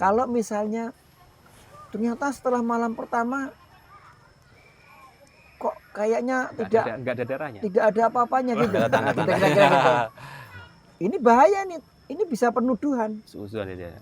Kalau misalnya ternyata setelah malam pertama kok kayaknya nggak ada darahnya. tidak ada apa-apanya gitu. Nggak ada Nah, tanda-tanda. kira-kira gitu. Ini bahaya nih. Ini bisa penuduhan. Suuzon dia.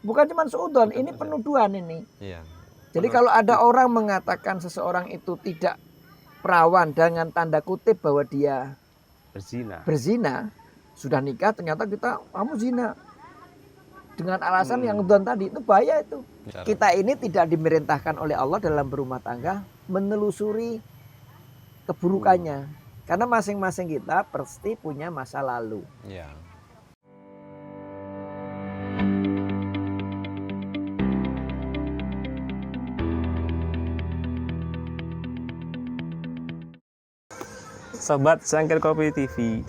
Bukan cuma suudzon, ini penuduhan ini. Iya. Jadi kalau ada orang mengatakan seseorang itu tidak perawan dengan tanda kutip bahwa dia berzina, sudah nikah ternyata kamu zina. Dengan alasan yang dzon tadi, itu bahaya itu. Kita ini tidak dimerintahkan oleh Allah dalam berumah tangga menelusuri keburukannya. Karena masing-masing kita pasti punya masa lalu. Iya. Sobat Cangkir Kopi TV,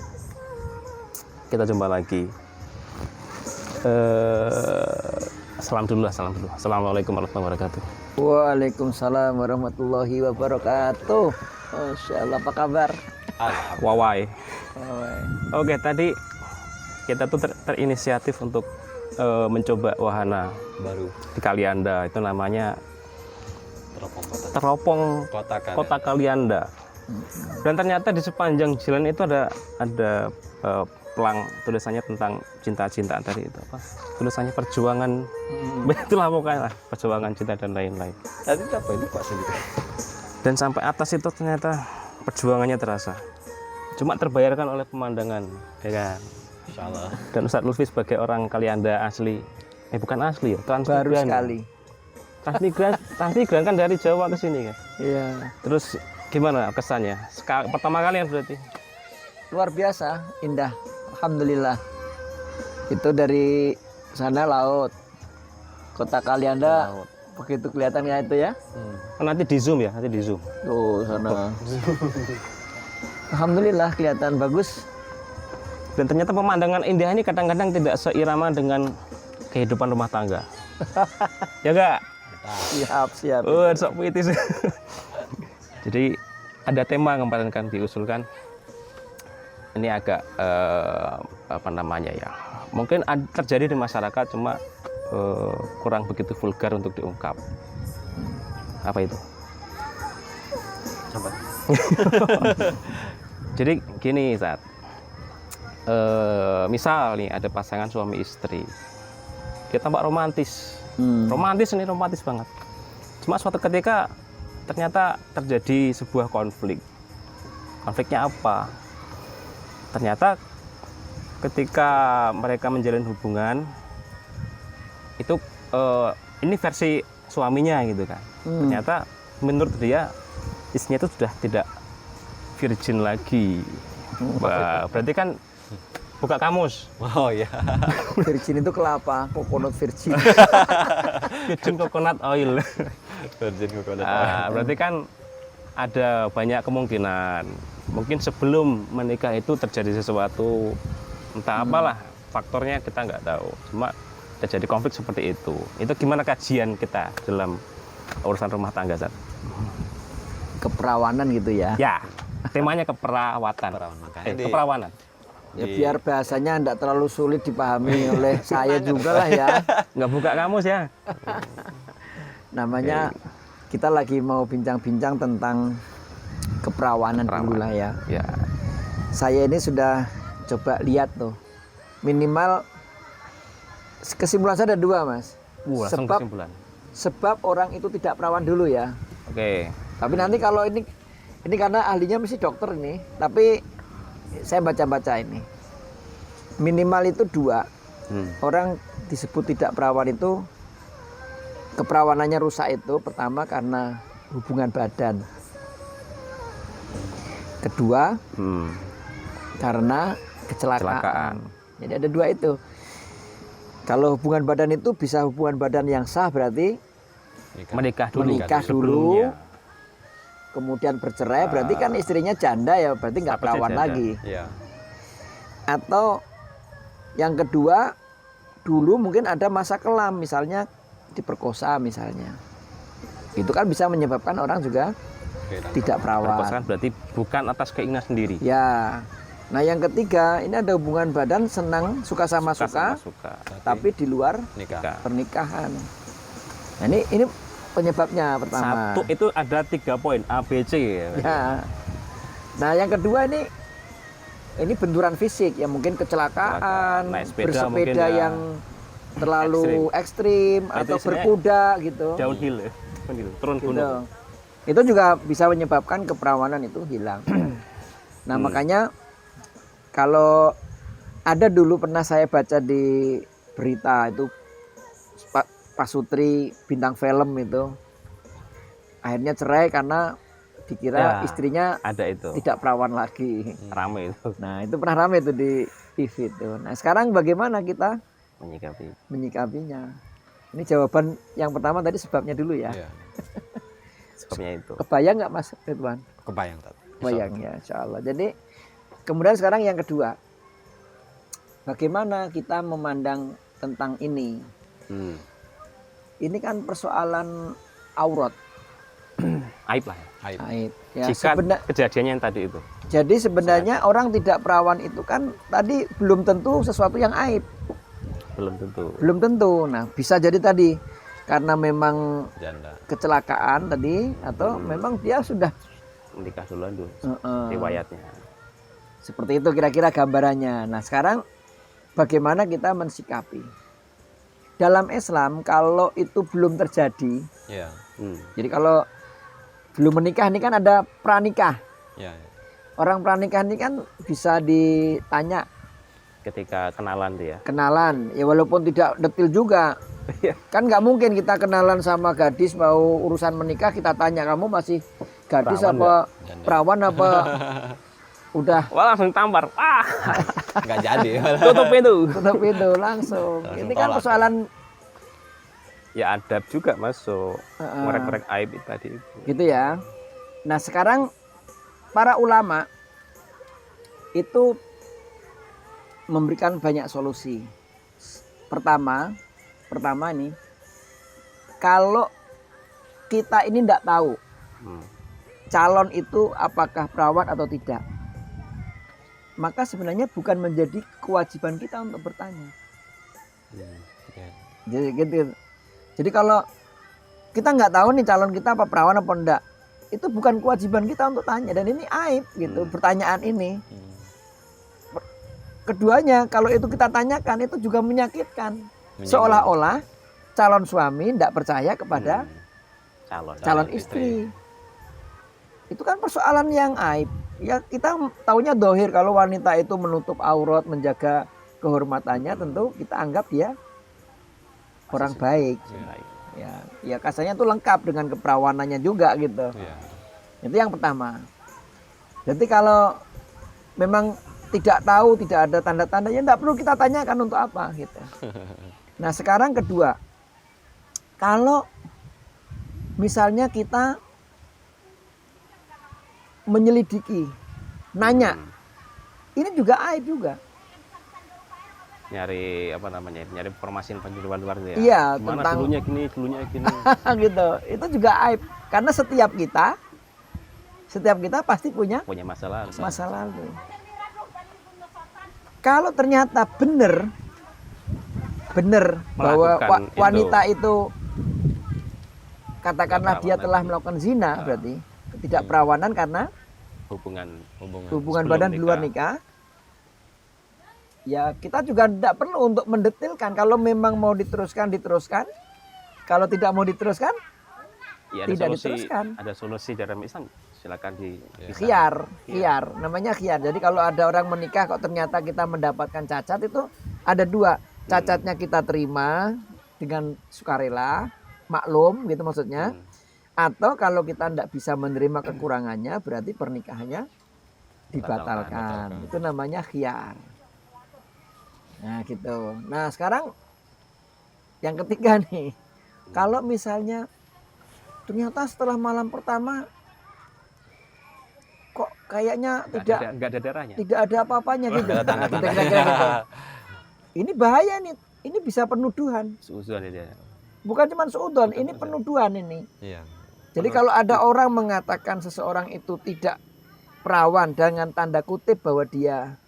kita jumpa lagi. Salam dulu. Assalamualaikum warahmatullahi wabarakatuh. Waalaikumsalam warahmatullahi wabarakatuh. Masya Allah, apa kabar? Wawai. Oke, tadi kita tuh terinisiatif untuk mencoba wahana Baru di Kalianda. Itu namanya teropong Kota Kalianda. Dan ternyata di sepanjang jalan itu ada pelang tulisannya tentang cinta-cintaan tadi itu apa? Tulisannya perjuangan. Itulah pokoknya perjuangan cinta dan lain-lain. Tadi apa itu Pak sendiri? Dan sampai atas itu ternyata perjuangannya terasa. Cuma terbayarkan oleh pemandangan, ya kan? Insyaallah. Dan Ustadz Lutfi sebagai orang Kalianda asli, bukan asli ya, Baru transmigran. sekali. Transmigran kan dari Jawa ke sini kan. Iya. Terus gimana kesannya? Pertama kali yang berarti? Luar biasa, indah. Alhamdulillah. Itu dari sana laut. Kota Kalianda begitu kelihatannya itu ya. Nanti di zoom ya, nanti di zoom. Tuh sana. Alhamdulillah kelihatan bagus. Dan ternyata pemandangan indah ini kadang-kadang tidak seirama dengan kehidupan rumah tangga. Ya enggak? Siap. Sok puitis. Jadi ada tema yang kemarin kan diusulkan. Ini agak apa namanya ya? Mungkin terjadi di masyarakat cuma kurang begitu vulgar untuk diungkap. Apa itu? Coba. Jadi gini saat misal nih ada pasangan suami istri, dia tampak romantis, romantis banget. Cuma suatu ketika ternyata terjadi sebuah konflik. Konfliknya apa? Ternyata ketika mereka menjalin hubungan itu ini versi suaminya gitu kan. Ternyata menurut dia istrinya itu sudah tidak virgin lagi. Wah, berarti kan buka kamus. Oh iya. Virgin itu kelapa, coconut virgin. Virgin coconut oil. Virgin coconut. Berarti kan ada banyak kemungkinan. Mungkin sebelum menikah itu terjadi sesuatu, entah apalah faktornya kita nggak tahu. Cuma terjadi konflik seperti itu. Itu gimana kajian kita dalam urusan rumah tangga, Zat? Keperawanan gitu ya. Ya, temanya keperawatan. Keperawanan. Ya biar bahasanya enggak terlalu sulit dipahami oleh saya juga lah ya. Nggak buka kamus ya. Namanya kita lagi mau bincang-bincang tentang keperawanan dulu lah ya. Ya. Saya ini sudah coba lihat tuh. Minimal kesimpulan saya ada dua, Mas. Langsung kesimpulan. Sebab orang itu tidak perawan dulu ya. Oke. Tapi nanti kalau ini karena ahlinya mesti dokter ini, tapi saya baca-baca ini. Minimal itu dua. Orang disebut tidak perawan itu keperawanannya rusak itu pertama karena hubungan badan. Kedua, karena kecelakaan. Jadi ada dua itu. Kalau hubungan badan itu bisa hubungan badan yang sah berarti Menikah dulu. Kemudian bercerai berarti kan istrinya janda ya, berarti nggak perawan lagi. Iya. Atau yang kedua, dulu mungkin ada masa kelam, misalnya diperkosa misalnya. Itu kan bisa menyebabkan orang juga tidak perawan. Perkosaan berarti bukan atas keinginan sendiri. Ya. Nah, yang ketiga, ini ada hubungan badan senang, suka sama suka, tapi di luar pernikahan. Nah, ini penyebabnya pertama. Satu itu ada 3 poin A, B, C. Ya. Nah, yang kedua ini benturan fisik, ya mungkin kecelakaan, naik sepeda bersepeda mungkin ya. yang terlalu ekstrim Nah, atau itu berkuda gitu. Downhill ya, turun Gitu. gunung. Itu juga bisa menyebabkan keperawanan itu hilang. Nah, makanya kalau ada dulu pernah saya baca di berita itu Pak Sutri bintang film itu akhirnya cerai karena dikira istrinya ada itu tidak perawan lagi. Rame itu Nah, itu pernah rame itu di TV itu. Nah, sekarang bagaimana kita menyikapinya? Ini jawaban yang pertama tadi sebabnya dulu ya. Iya. sebabnya itu. Kebayang nggak Mas Ridwan? Kebayang Tat. Kebayang ya, insya Allah. Jadi kemudian sekarang yang kedua, bagaimana kita memandang tentang ini? Ini kan persoalan aurat. Aib lah. Aib. Ya, Jika kejadiannya yang tadi itu. Jadi sebenarnya orang tidak perawan itu kan tadi belum tentu sesuatu yang aib. Belum tentu. Nah, bisa jadi tadi karena memang janda, kecelakaan tadi atau memang dia sudah menikah duluan dulu. Riwayatnya. Seperti itu kira-kira gambarannya. Nah, sekarang bagaimana kita mensikapi? Dalam Islam kalau itu belum terjadi, jadi kalau belum menikah ini kan ada pranikah. Orang pranikah ini kan bisa ditanya ketika kenalan dia. Kenalan, ya walaupun tidak detil juga. Kan nggak mungkin kita kenalan sama gadis mau urusan menikah kita tanya kamu masih gadis perawan apa perawan apa udah. Wah, langsung tampar. Nggak jadi. Tutup pintu langsung. Ini kan persoalan ya adab juga masuk. Ngorek-ngorek aib tadi itu. Gitu ya. Nah, sekarang para ulama itu memberikan banyak solusi. Pertama ini, kalau kita ini tidak tahu calon itu apakah perawan atau tidak, maka sebenarnya bukan menjadi kewajiban kita untuk bertanya. Jadi gitu. Jadi kalau kita nggak tahu nih calon kita apa perawan apa enggak, itu bukan kewajiban kita untuk tanya, dan ini aib gitu pertanyaan ini. Keduanya, kalau itu kita tanyakan itu juga menyakitkan. Seolah-olah calon suami tidak percaya kepada calon istri. Itu kan persoalan yang aib. Ya kita taunya dohir kalau wanita itu menutup aurat, menjaga kehormatannya, tentu kita anggap dia orang baik. Ya kasarnya itu lengkap dengan keperawanannya juga gitu. Itu yang pertama. Jadi kalau memang tidak tahu, tidak ada tanda-tanda, ya tidak perlu kita tanyakan untuk apa gitu. Nah, sekarang kedua, kalau misalnya kita menyelidiki, nanya, ini juga aib juga. Nyari informasi yang luar ya. Iya, gimana tentang dulunya gini. gitu. Itu juga aib karena setiap kita pasti punya masalah. Kalau ternyata benar bahwa wanita itu katakanlah dia telah melakukan zina, berarti ketidakperawanan karena hubungan badan di luar nikah. Ya kita juga tidak perlu untuk mendetilkan. Kalau memang mau diteruskan. Kalau tidak mau diteruskan, ya, tidak diteruskan. Ada solusi dalam Islam, silakan khiyar, namanya khiyar. Jadi kalau ada orang menikah kok ternyata kita mendapatkan cacat, itu ada dua. Cacatnya kita terima dengan sukarela, maklum gitu maksudnya. Atau kalau kita tidak bisa menerima kekurangannya, berarti pernikahannya dibatalkan. Itu namanya khiyar. Nah gitu. Nah sekarang yang ketiga nih, kalau misalnya ternyata setelah malam pertama kok kayaknya nggak ada darahnya, tidak ada apa-apanya gitu. Nah, kira-kira gitu. Ini bahaya nih, ini bisa penuduhan. Suudzon ya. Bukan cuma suudzon, ini penuduhan ini. Jadi kalau ada orang mengatakan seseorang itu tidak perawan dengan tanda kutip bahwa dia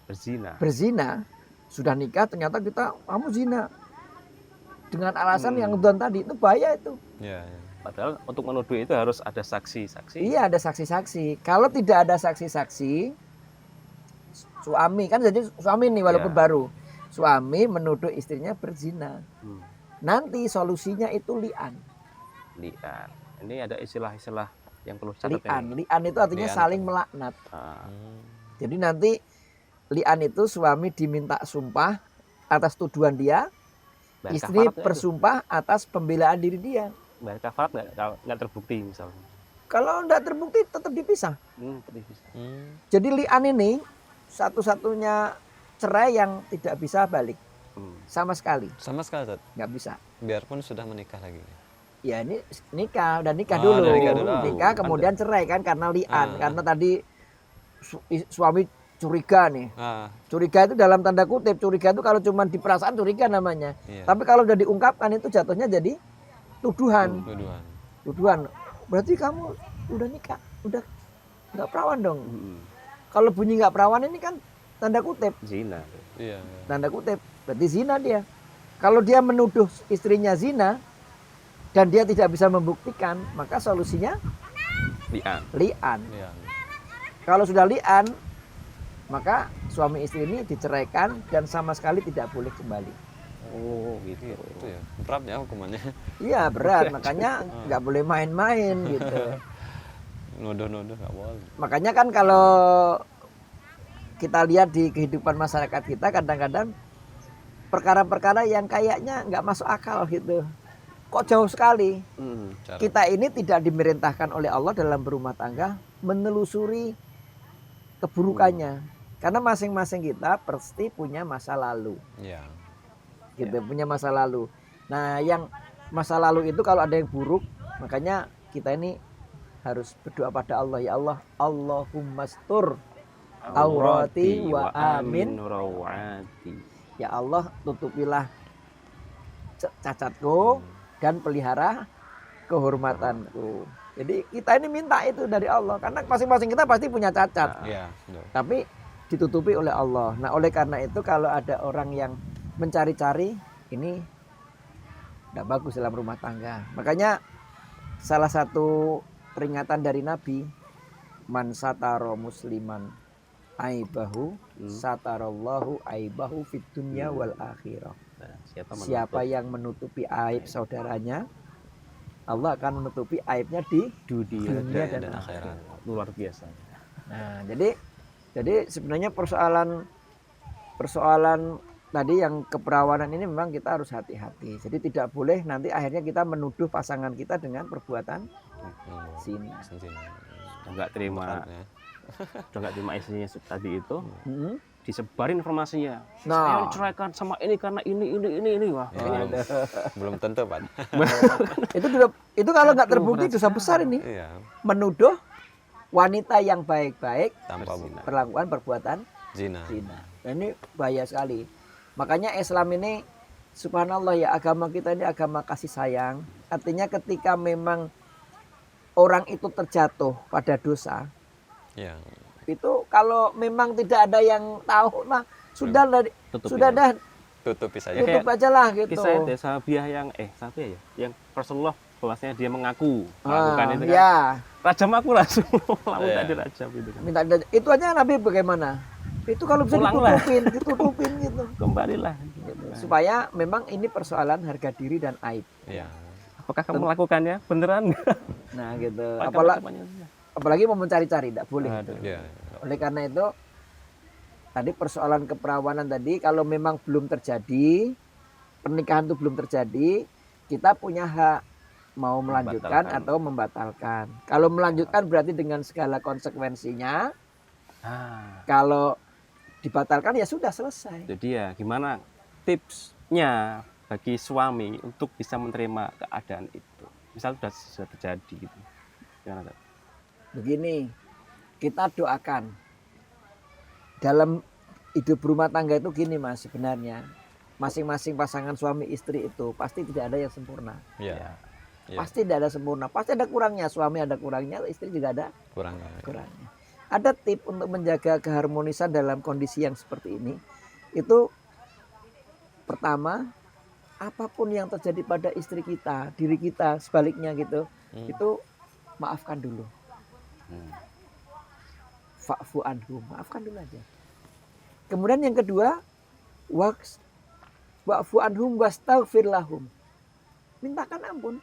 berzina, sudah nikah ternyata kamu zina dengan alasan yang don tadi, itu bahaya itu. Iya, iya. Padahal untuk menuduh itu harus ada saksi-saksi. Iya, ada saksi-saksi. Kalau tidak ada saksi-saksi, suami kan jadi suami nih walaupun baru, suami menuduh istrinya berzina. Nanti solusinya itu li'an. Ini ada istilah-istilah yang perlu catat. Li'an itu artinya saling melaknat. Jadi nanti li'an itu suami diminta sumpah atas tuduhan dia, istri bersumpah atas pembelaan diri dia. Bayar kafarat nggak terbukti misalnya. Kalau nggak terbukti tetap dipisah. Jadi li'an ini satu-satunya cerai yang tidak bisa balik. Sama sekali. Sama sekali, Tat. Nggak bisa. Biarpun sudah menikah lagi. Ya ini nikah, udah nikah dulu. Nikah kemudian cerai kan karena li'an. Karena tadi suami curiga nih. Curiga itu dalam tanda kutip. Curiga itu kalau cuma di perasaan curiga namanya. Tapi kalau udah diungkapkan itu jatuhnya jadi tuduhan. Berarti kamu udah nikah, udah nggak perawan dong. Kalau bunyi nggak perawan ini kan tanda kutip. Zina. Iya. Tanda kutip. Berarti zina dia. Kalau dia menuduh istrinya zina dan dia tidak bisa membuktikan, maka solusinya li'an. Kalau sudah li'an, maka suami istri ini diceraikan dan sama sekali tidak boleh kembali. Oh gitu. Itu ya. Berat ya hukumannya. Iya berat, makanya nggak boleh main-main gitu. Nuduh-nuduh nggak boleh. Makanya kan kalau kita lihat di kehidupan masyarakat kita kadang-kadang perkara-perkara yang kayaknya nggak masuk akal gitu. Kok jauh sekali. Kita ini tidak dimerintahkan oleh Allah dalam berumah tangga menelusuri keburukannya. Karena masing-masing kita pasti punya masa lalu. Iya. Gitu, punya masa lalu. Nah, yang masa lalu itu kalau ada yang buruk, makanya kita ini harus berdoa pada Allah, ya Allah, Allahumma stur aurati wa amin rawati. Ya Allah, tutupilah cacatku dan pelihara kehormatanku. Jadi kita ini minta itu dari Allah karena masing-masing kita pasti punya cacat. Iya, tapi ditutupi oleh Allah. Nah, oleh karena itu kalau ada orang yang mencari-cari, ini tidak bagus dalam rumah tangga. Makanya salah satu peringatan dari Nabi, man sataro musliman aibahu satarallahu aibahu fid dunya wal akhirah. Siapa yang menutupi aib saudaranya, Allah akan menutupi aibnya di dunia dan akhirat. Luar biasa. Nah, jadi sebenarnya persoalan tadi yang keperawanan ini memang kita harus hati-hati. Jadi tidak boleh nanti akhirnya kita menuduh pasangan kita dengan perbuatan zina. Nggak terima istrinya tadi itu, disebarin informasinya. Saya diceraikan sama ini karena ini. Wah, belum tentu, Pak. itu kalau nggak terbukti dosa besar ini. Iya. Menuduh wanita yang baik-baik tanpa melakukan perbuatan zina. Dan ini bahaya sekali. Makanya Islam ini subhanallah ya, agama kita ini agama kasih sayang. Artinya ketika memang orang itu terjatuh pada dosa, itu kalau memang tidak ada yang tahu, nah sudah dah tutupi saja. Tutup aja lah gitu. Kisah Sahabiah yang Rasulullah bahwasanya dia mengaku melakukan itu kan. Ya. Rajam aku langsung tadi rajam itu kan. Minta itu aja Nabi bagaimana? Itu kalau bisa ditutupin gitu. Kembalilah gitu. Supaya memang ini persoalan harga diri dan aib. Iya. Apakah kamu melakukannya beneran? Nah, gitu. Apalagi mau mencari-cari, tidak boleh. Ya. Oleh karena itu tadi persoalan keperawanan tadi kalau memang belum terjadi, pernikahan itu belum terjadi, kita punya hak mau melanjutkan atau membatalkan. Kalau melanjutkan berarti dengan segala konsekuensinya. Kalau dibatalkan ya sudah selesai. Jadi ya gimana tipsnya bagi suami untuk bisa menerima keadaan itu? Misal sudah terjadi gitu. Gimana? Begini, kita doakan. Dalam hidup rumah tangga itu gini Mas, sebenarnya masing-masing pasangan suami istri itu pasti tidak ada yang sempurna. Iya. Pasti tidak ada sempurna, pasti ada kurangnya. Suami ada kurangnya, istri juga ada kurangnya. Ada tip untuk menjaga keharmonisan dalam kondisi yang seperti ini. Itu pertama, apapun yang terjadi pada istri kita, diri kita, sebaliknya gitu, itu maafkan dulu. Fa'fu anhum, maafkan dulu aja. Kemudian yang kedua, wa'fu anhum wastaghfir lahum. Mintakan ampun.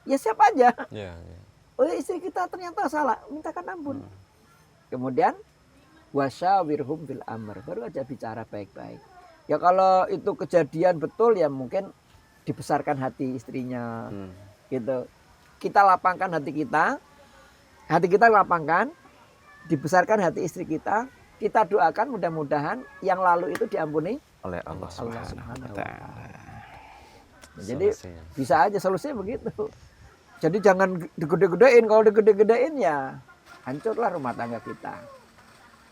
Ya siapa aja. Iya, iya. Oh istri kita ternyata salah, mintakan ampun. Kemudian wasyawirhum fil amr, baru aja bicara baik-baik. Ya kalau itu kejadian betul ya mungkin dibesarkan hati istrinya. Gitu. Kita lapangkan hati kita lapangkan, dibesarkan hati istri kita doakan mudah-mudahan yang lalu itu diampuni oleh Allah Allah Subhanahu wa taala. Jadi Solusinya. bisa aja solusinya begitu. Jadi jangan digede-gedein, kalau digede-gedein ya hancurlah rumah tangga kita.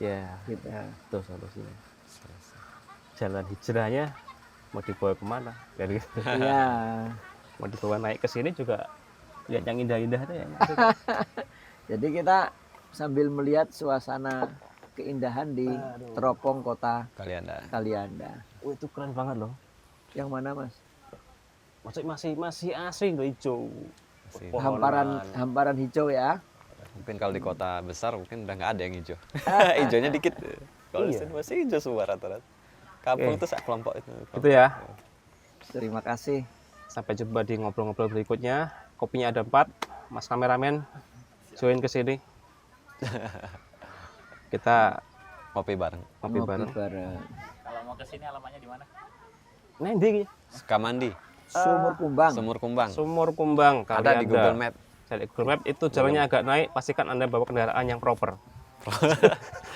Ya, Gitu. itu solusinya. Jalan hijrahnya mau dibawa kemana? Dari Iya. mau dibawa naik ke sini juga lihat yang indah-indah itu ya. Jadi kita sambil melihat suasana keindahan di teropong kota Kalianda. Oh, itu keren banget loh. Yang mana Mas? Masih asing loh, hijau. Hamparan hijau ya. Mungkin kalau di kota besar mungkin udah nggak ada yang hijau. Hijaunya dikit. Kalau di sini masih hijau semua rata-rata. Kampung Oke. tuh kelompok itu. Itu ya. Terima kasih. Sampai jumpa di ngobrol-ngobrol berikutnya. Kopinya ada 4. Mas kameramen join ke sini. Kita Ngopi bareng. ngopi bareng. Kalau mau ke sini alamatnya di mana? Nendi Sukamandi, Sumur Kumbang. Sumur Kumbang. Sumur Kumbang. Ada di Google Map. Cari Google Map itu jalannya agak naik, pastikan Anda bawa kendaraan yang proper.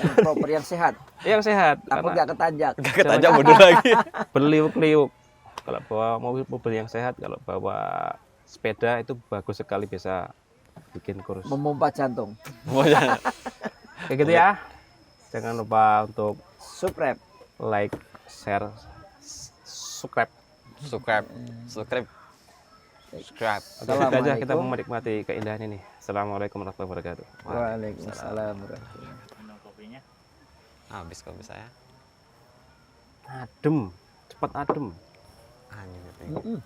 Yang proper yang sehat. Yang sehat. Apa Karena enggak ketanjak? Gak ketajam bodoh lagi. berliuk-liuk. Kalau bawa mobil yang sehat, kalau bawa sepeda itu bagus sekali, bisa bikin kurus. Memompa jantung. Pokoknya Kayak gitu ya. Jangan lupa untuk Subscribe. like, share, subscribe. subscribe. Oke, itu aja kita Assalamualaikum. menikmati keindahan ini. Assalamualaikum warahmatullahi wabarakatuh. Waalaikumsalam warahmatullahi wabarakatuh. Minum kopinya. Habis kopi saya. Adem, cepat adem. Anjing.